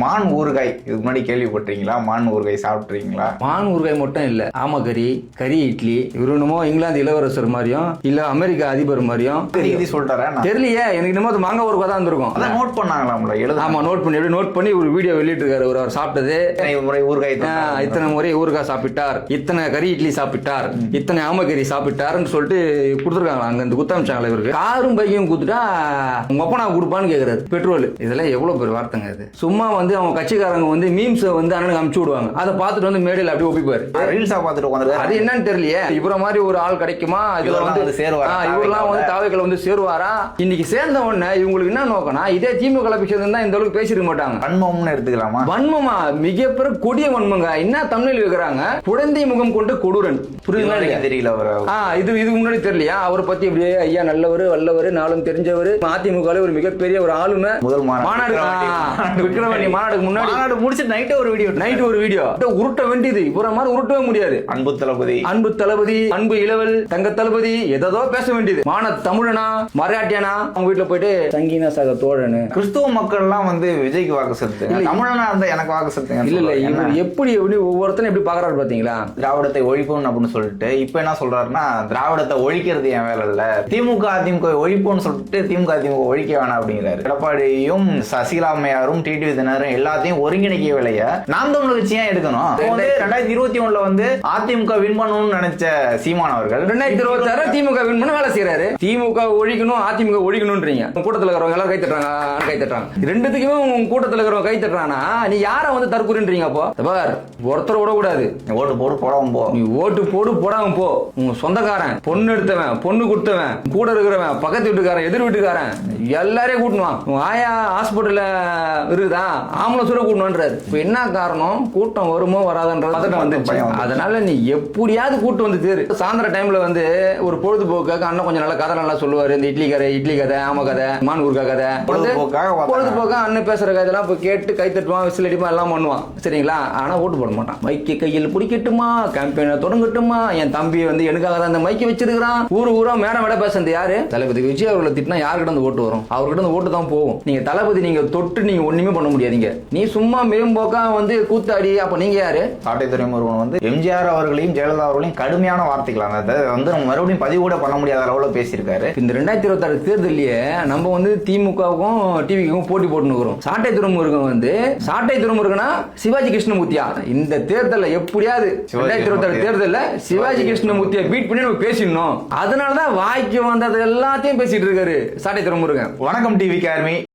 மான் ஊறுகாய் இதுக்கு முன்னாடி கேள்விப்பட்டிருக்கீங்களா? மான் ஊறுகாய் சாப்பிட்றீங்களா? மான் ஊறுகாய் மட்டும் இல்ல, ஆமக்கறி, கறி இட்லி. இவரு என்னமோ இங்கிலாந்து இளவரசர் மாதிரியும் இல்ல அமெரிக்கா அதிபர் மாதிரியும் சொல்றாரா தெரியலையே. எனக்கு என்னமோ அது மாங்காய் ஊறுகாய் தான் இருந்திருக்கும். அதான் நோட் பண்ணாங்களாம்ல, எழுத. ஆமா, நோட் பண்ணி ஒரு வீடியோ வெளியிட்டு இருக்காரு. அவர் சாப்பிட்டது முறை ஊறுகாய், இத்தனை முறை ஊறுகாய் சாப்பிட்டார், இத்தனை கறி இட்லி சாப்பிட்டார், இத்தனை ஆமக்கறி சாப்பிட்டாருன்னு சொல்லிட்டு கொடுத்துருக்காங்களா. அங்க இந்த குத்தாமிச்சாங்களா இவருக்கு. காரும் பைக்கும் கொடுத்துட்டா உங்க அப்பா நான் கொடுப்பான்னு கேக்குறாரு. பெட்ரோல் இதெல்லாம் எவ்வளவு பெரிய வார்த்தைங்க இது. சும்மா வந்து அவங்க கட்சிக்காரங்க வந்து மீம்ஸ் வந்து அண்ணனுக்கு அனுப்பிச்சு விடுவாங்க. அதை பார்த்துட்டு வந்து மேடையில் அப்படியே ஒப்பிப்பாரு. ரீல்ஸா பார்த்துட்டு உட்காந்துருக்காரு. அது என்னன்னு தெரியலையே. இவர மாதிரி ஒரு ஆள் கிடைக்குமா? இதுல வந்து இவரெல்லாம் வந்து தாவைகளை வந்து சேருவாரா? இன்னைக்கு சேர்ந்த உடனே இவங்களுக்கு என்ன நோக்கம்னா, இதே திமுக தான் இந்த அளவுக்கு பேசிருக்க மாட்டாங்க. வன்மம்னு எடுத்துக்கலாமா? வன்மமா? மிகப்பெரிய கொடிய வன்மங்க. என்ன தமிழில் வைக்கிறாங்க, குழந்தை முகம் கொண்டு கொடூரன். புரியுதுங்களா? தெரியல. இதுக்கு முன்னாடி தெரியலையா? அவரை பத்தி அப்படியே ஐயா நல்லவர் வல்லவர் நாளும் தெரிஞ்சவர், அதிமுக ஒரு மிகப்பெரிய ஒரு ஆளுமை. முதல் மாநாடு விக்ரவாணி மாநாடுக்கு முன்னாடி முடிச்சு நைட் ஒரு வீடியோ உருட்ட வேண்டியது. இவர மாதிரி உருட்டவே முடியாது. அன்பு தளபதி, அன்பு இளவல், தங்க தளபதி ஏதோ பேச வேண்டியது. மான தமிழனா மராட்டியானா அவங்க வீட்டுல போயிட்டு சங்கீனா சக தோழனு. கிறிஸ்துவ மக்கள் எல்லாம் வந்து விஜய்க்கு வாக்கு செலுத்து, தமிழனா இருந்தா எனக்கு வாக்கு செலுத்துங்க. இல்ல இவர் எப்படி ஒவ்வொருத்தரும் எப்படி பாக்குறாரு பாத்தீங்களா? திராவிடத்தை ஒழிப்போம் அப்படின்னு சொல்லிட்டு இப்ப என்ன சொல்றாருன்னா, திராவிடத்தை ஒழிக்கிறது என் வேலை இல்ல, திமுக அதிமுக ஒழிப்போம்னு சொல்லிட்டு திமுக அதிமுக ஒழிக்க வேணாம் அப்படிங்கிறாரு. எடப்பாடியும் சசிகலா அம்மையாரும் டிடிவி தினகரும் எல்லாத்தையும் ஒருங்கிணைக்கவில்லைய நாம் தமிழ் கட்சி ஏன் எடுக்கணும்? 2021 வந்து அதிமுக வின் பண்ணணும்னு நினைச்ச சீமான் அவர்கள் 2026 திமுக வின் பண்ண வேலை செய்யறாரு. திமுக ஒழிக்கணும் அதிமுக ஒழிக்கணும்ன்றீங்க. கூட்டத்தில் இருக்கிறவங்க எல்லாரும் கை தட்டுறாங்க. ரெண்டுத்துக்குமே உங்க கூட்டத்தில் இருக்கிறவங்க கை தட்டுறானா நீ யார வந்து தற்கொலைன்றீங்க? அப்போ ஒருத்தர் விடக்கூடாது. ஓட்டு போடு போடாம போ, நீ ஓட்டு போடு போடாம போ. உங்க சொந்தக்காரன், பொண்ணு எடுத்தவன், பொண்ணு கொடுத்தவன், கூட இருக்கிறவன், பக்கத்து வீட்டுக்காரன், எதிர் வீட்டுக்காரன் எல்லாரையும் கூட்டணும். ஆயா ஹாஸ்பிட்டல்ல இருக்குதா ஆம்பளை சூட கூட்டணும்ன்றாரு. இப்ப என்ன காரணம்? கூட்டம் வருமோ வராதுன்றது வந்து. அதனால நீ எப்படியாவது கூட்டு வந்து தேரு. சாயந்தர டைம்ல வந்து ஒரு பொழுதுபோக்காக அண்ணன் கொஞ்சம் நல்ல கதை நல்லா சொல்லுவாரு. இந்த இட்லி கதை, ஆம கதை, மான் ஊர்கா கதை, பொழுதுபோக்காக அண்ணன் பேசுற கதையெல்லாம் இப்ப கேட்டு கை தட்டுவான், விசில் அடிப்பான், எல்லாம் பண்ணுவான். சரிங்களா? ஆனா ஓட்டு போட மாட்டான். மைக்கு கையில் பிடிக்கட்டுமா, கேம்பெயினை தொடங்கட்டுமா, என் தம்பி வந்து எனக்காக தான் இந்த மைக்கை வச்சிருக்கான், ஊரா மேடம் விட பேசுறது யாரு? தளபதி விஜய் அவர்களை திட்டினா யாருக்கிட்ட வந்து ஓட்டு வரும்? அவர்கிட்ட வந்து ஓட்டு தான் போகும். நீங்க தளபதி நீங்க தொட்டு நீங்க ஒண்ணுமே பண்ண முடியாதீங்க. நீ சும்மா மேம்போக்கா வந்து கூத்தாடி. அப்ப நீங்க யாரு? சாட்டை துறைமுருகன் வந்து எம்ஜிஆர் அவர்களையும் ஜெயலலிதா அவர்களையும் கடுமையான வார்த்தைகள் அதை வந்து நம்ம மறுபடியும் பதிவு கூட பண்ண முடியாத அளவுல பேசியிருக்காரு. இந்த 2026 தேர்தலையே நம்ம வந்து திமுகவுக்கும் டிவிக்கும் போட்டி போட்டுக்கிறோம். சாட்டை துறைமுருகன் வந்து சாட்டை துறைமுருகனா சிவாஜி கிருஷ்ணமூர்த்தியா? இந்த தேர்தலில் எப்படியாவது 2026 தேர்தலில் சிவாஜி கிருஷ்ணமூர்த்தியை பீட் பண்ணி நம்ம பேசிடணும். அதனாலதான் வாய்க்கு வந்தது எல்லாத்தையும் பேசிட்டு இருக்காரு சாட்டை துறைமுருகன். வணக்கம் டிவி ஆர்மி.